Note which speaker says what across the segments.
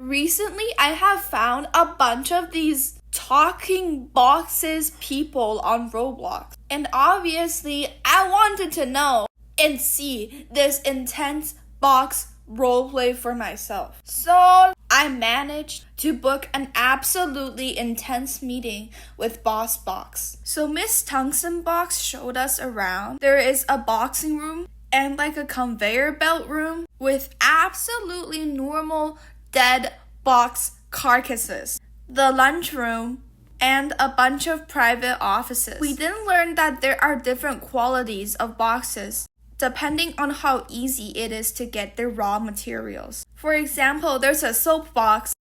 Speaker 1: Recently, I have found a bunch of these talking boxes people on Roblox. And obviously, I wanted to know and see this intense box roleplay for myself. So I managed to book an absolutely intense meeting with Boss Box. So Miss Tungsten Box showed us around. There is a boxing room and like a conveyor belt room with absolutely normal dead box carcasses. The lunchroom and a bunch of private offices. We then learned that there are different qualities of boxes depending on how easy it is to get the raw materials. For example, there's a soap box.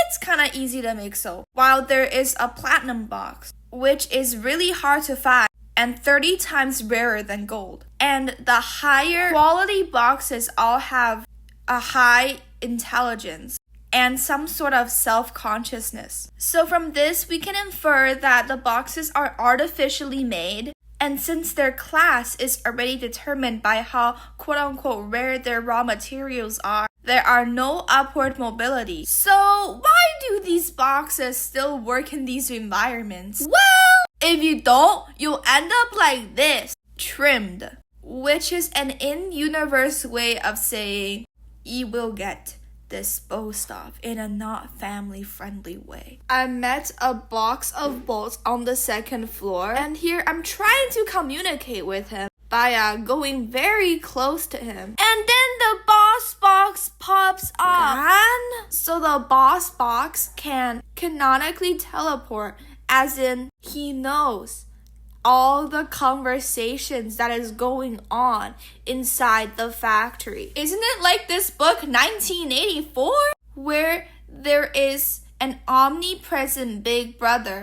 Speaker 1: It's kind of easy to make soap. While there is a platinum box, which is really hard to find and 30 times rarer than gold. And the higher quality boxes all have a high intelligence and some sort of self-consciousness. So from this, we can infer that the boxes are artificially made. And since their class is already determined by how quote-unquote rare their raw materials are, there are no upward mobility. So why do these boxes still work in these environments? Well, if you don't, you'll end up like this, trimmed, which is an in-universe way of saying you will get disposed of in a not family-friendly way. I met a box of bolts on the second floor, and here I'm trying to communicate with him by going very close to him. And then the boss box pops up. So the boss box can canonically teleport, as in he knows all the conversations that is going on inside the factory. Isn't it like this book 1984 where there is an omnipresent big brother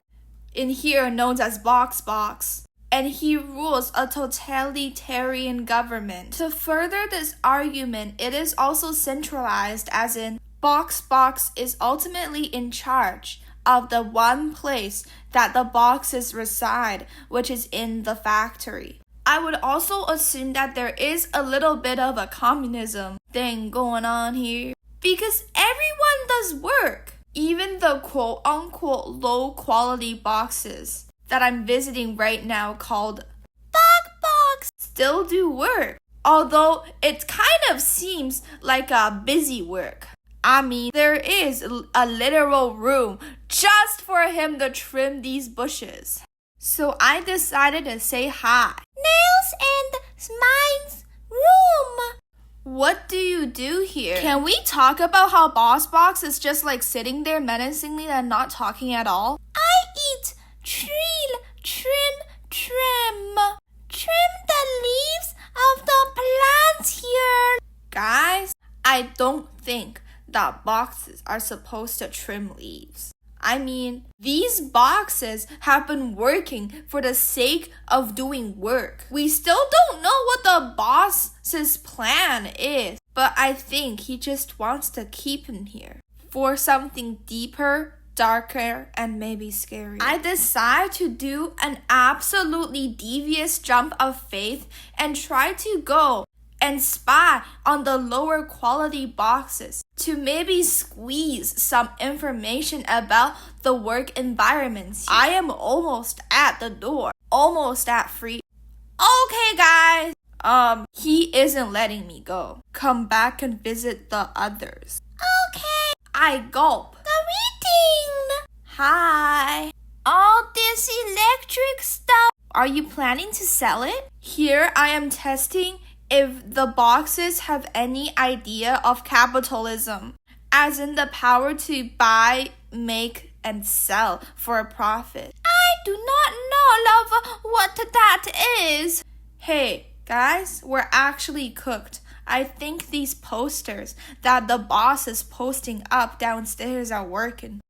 Speaker 1: in here known as Box Box, and he rules a totalitarian government. To further this argument, it is also centralized, as in Box Box is ultimately in charge of the one place that the boxes reside, which is in the factory. I would also assume that there is a little bit of a communism thing going on here, because everyone does work. Even the quote-unquote low-quality boxes that I'm visiting right now called Box still do work, although it kind of seems like a busy work. I mean, there is a literal room just for him to trim these bushes. So I decided to say hi. Nails and Mine's room. What do you do here? Can we talk about how Boss Box is just like sitting there menacingly and not talking at all? I eat trim. Trim the leaves of the plants here. Guys, I don't think that boxes are supposed to trim leaves. I mean, these boxes have been working for the sake of doing work. We still don't know what the boss's plan is, but I think he just wants to keep him here for something deeper, darker, and maybe scarier. I decide to do an absolutely devious jump of faith and try to go and spy on the lower quality boxes to maybe squeeze some information about the work environments. I am almost at the door, almost at free. Okay, guys. He isn't letting me go. Come back and visit the others. Okay. I gulp. Greeting. Hi. All this electric stuff. Are you planning to sell it? Here I am testing if the boxes have any idea of capitalism, as in the power to buy, make, and sell for a profit. I do not know, love, what that is. Hey, guys, we're actually cooked. I think these posters that the boss is posting up downstairs are working.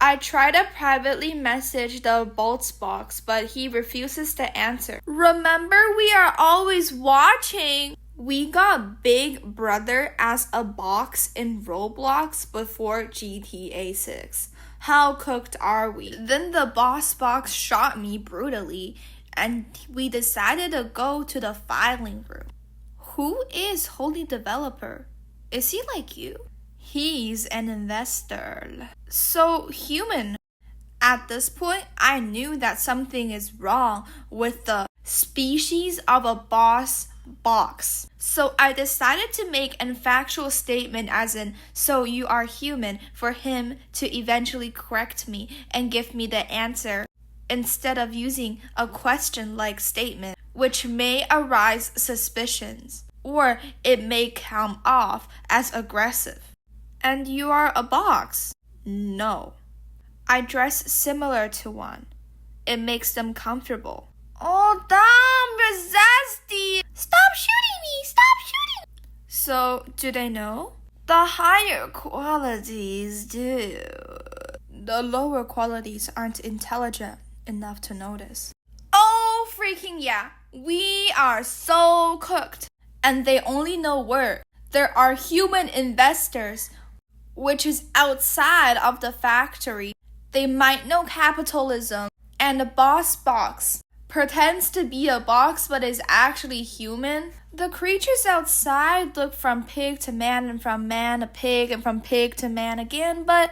Speaker 1: I try to privately message the bolts box, but he refuses to answer. Remember, we are always watching. We got Big Brother as a box in Roblox before GTA 6. How cooked are we? Then the boss box shot me brutally, and we decided to go to the filing room. Who is Holy Developer? Is he like you? He's an investor. So human. At this point, I knew that something is wrong with the species of a boss box. So I decided to make an factual statement as in, so you are human, for him to eventually correct me and give me the answer instead of using a question-like statement, which may arise suspicions, or it may come off as aggressive. And you are a box? No. I dress similar to one. It makes them comfortable. Oh, damn, Zesty! Stop shooting me! Stop shooting! So, do they know? The higher qualities do. The lower qualities aren't intelligent enough to notice. Oh, freaking yeah. We are so cooked. And they only know work. There are human investors, which is outside of the factory. They might know capitalism, and the boss box pretends to be a box but is actually human. The creatures outside look from pig to man and from man to pig and from pig to man again, but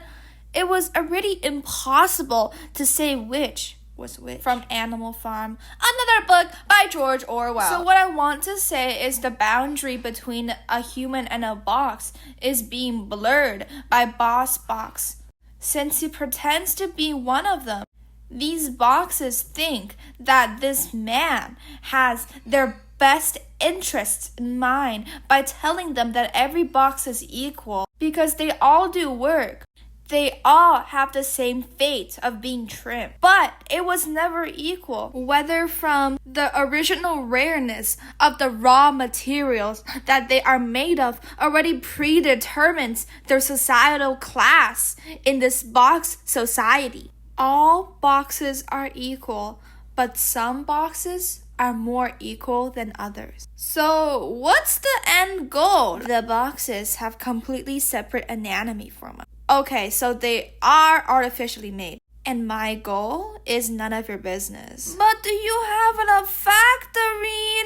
Speaker 1: it was already impossible to say which was which. From Animal Farm, another book by George Orwell. So what I want to say is the boundary between a human and a box is being blurred by boss box. Since he pretends to be one of them, these boxes think that this man has their best interests in mind by telling them that every box is equal because they all do work. They all have the same fate of being trimmed. But it was never equal, whether from the original rareness of the raw materials that they are made of already predetermines their societal class in this box society. All boxes are equal, but some boxes are more equal than others. So what's the end goal? The boxes have completely separate anatomy from us. Okay, so they are artificially made. And my goal is none of your business. But do you have a factory?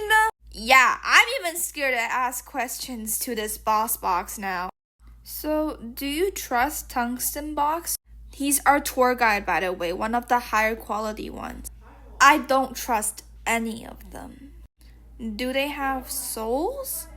Speaker 1: Yeah, I'm even scared to ask questions to this boss box now. So, do you trust Tungsten Box? He's our tour guide, by the way, one of the higher quality ones. I don't trust any of them. Do they have souls?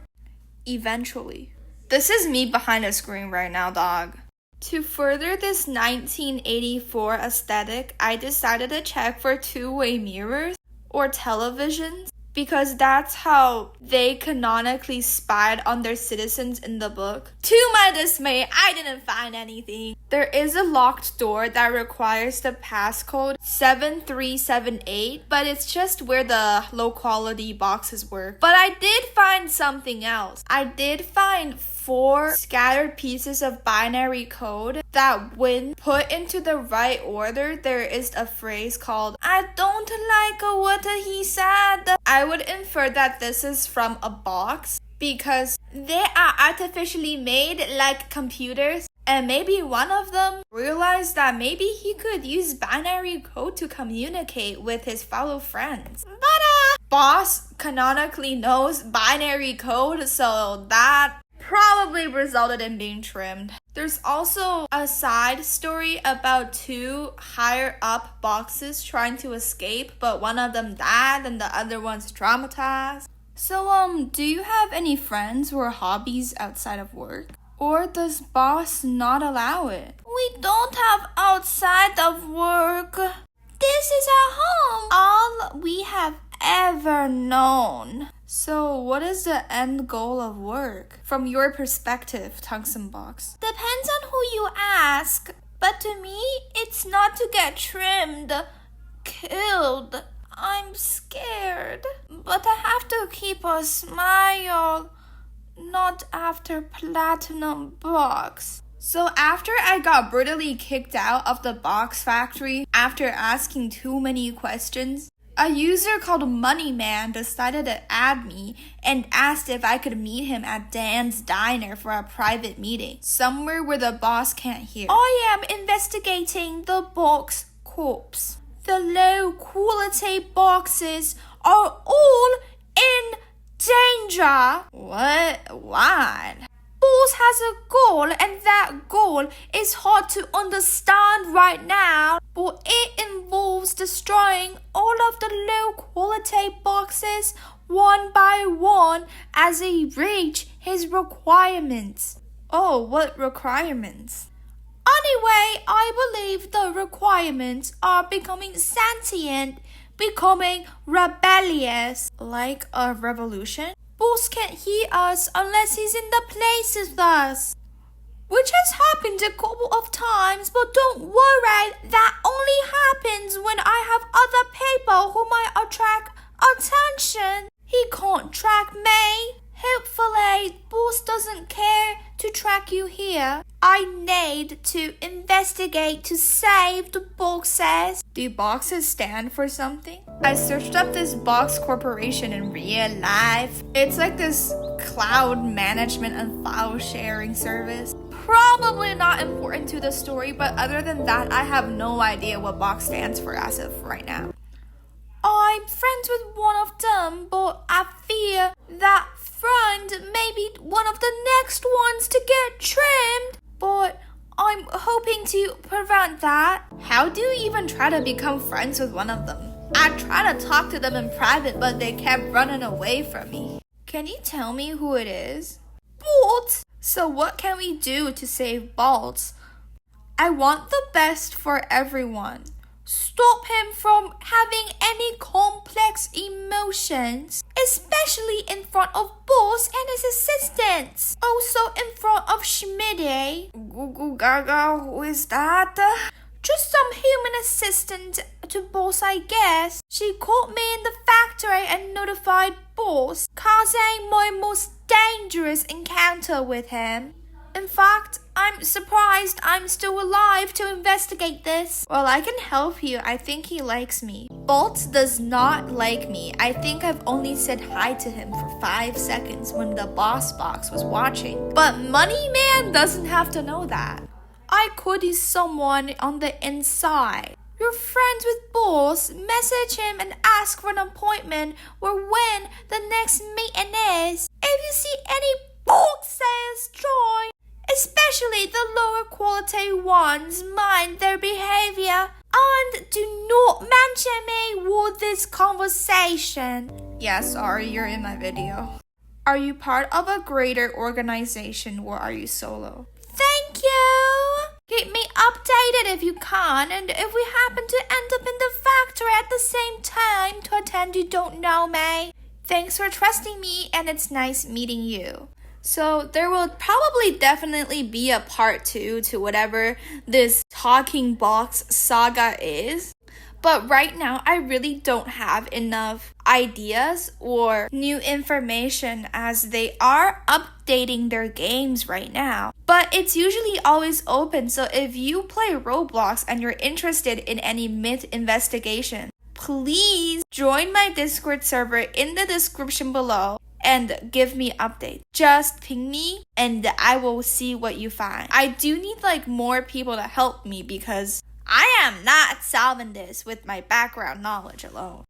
Speaker 1: Eventually. This is me behind the screen right now, dog. To further this 1984 aesthetic, I decided to check for two-way mirrors or televisions because that's how they canonically spied on their citizens in the book. To my dismay, I didn't find anything. There is a locked door that requires the passcode 7378, but it's just where the low-quality boxes were. But I did find something else. I did find 4 scattered pieces of binary code that when put into the right order, there is a phrase called, "I don't like what he said." I would infer that this is from a box because they are artificially made like computers. And maybe one of them realized that maybe he could use binary code to communicate with his fellow friends. But boss canonically knows binary code, so that probably resulted in being trimmed. There's also a side story about 2 higher up boxes trying to escape, but one of them died and the other one's traumatized. So, do you have any friends or hobbies outside of work? Or does boss not allow it? We don't have outside of work. This is our home. All we have ever known. So what is the end goal of work? From your perspective, Tungsten Box. Depends on who you ask. But to me, it's not to get trimmed, killed. I'm scared. But I have to keep a smile. Not after Platinum Box. So after I got brutally kicked out of the box factory after asking too many questions, a user called Moneyman decided to add me and asked if I could meet him at Dan's Diner for a private meeting, somewhere where the boss can't hear. I am investigating the box corpse. The low quality boxes are all in danger. What? Why? Boss has a goal, and that goal is hard to understand right now, but it involves destroying all of the low quality boxes one by one as he reach his requirements. Oh, what requirements? Anyway, I believe the requirements are becoming sentient, becoming rebellious. Like a revolution? Boss can't hear us unless he's in the place with us. Which has happened a couple of times, but don't worry, that only happens when I have other people who might attract attention. He can't track me. Hopefully, Boss doesn't care to track you here. I need to investigate to save the boxes. Do boxes stand for something? I searched up this box corporation in real life. It's like this cloud management and file sharing service. Probably not important to the story, but other than that, I have no idea what box stands for as of right now. I'm friends with one of them, but I fear that friend may be one of the next ones to get trimmed. But I'm hoping to prevent that. How do you even try to become friends with one of them? I tried to talk to them in private, but they kept running away from me. Can you tell me who it is? Bolt! So what can we do to save Bolt? I want the best for everyone. Stop him from having any complex emotions, especially in front of Boss and his assistants. Also in front of Schmidty. Goo gaga, who is that? Just some human assistant to Boss, I guess. She caught me in the factory and notified Boss, causing my most dangerous encounter with him. In fact, I'm surprised I'm still alive to investigate this. Well, I can help you. I think he likes me. Bolt does not like me. I think I've only said hi to him for 5 seconds when the boss box was watching. But Money Man doesn't have to know that. I could be someone on the inside. You're friends with Boss, message him and ask for an appointment or when the next meeting is. If you see any boxes, join. Especially the lower quality ones, mind their behavior. And do not mention me with this conversation. Yeah, sorry, you're in my video. Are you part of a greater organization or are you solo? Thank you! Keep me updated if you can, and if we happen to end up in the factory at the same time to attend you don't know me. Thanks for trusting me, and it's nice meeting you. So there will probably definitely be a part 2 to whatever this talking box saga is. But right now, I really don't have enough ideas or new information as they are updating their games right now. But it's usually always open, so if you play Roblox and you're interested in any myth investigation, please join my Discord server in the description below and give me updates. Just ping me and I will see what you find. I do need more people to help me because I am not solving this with my background knowledge alone.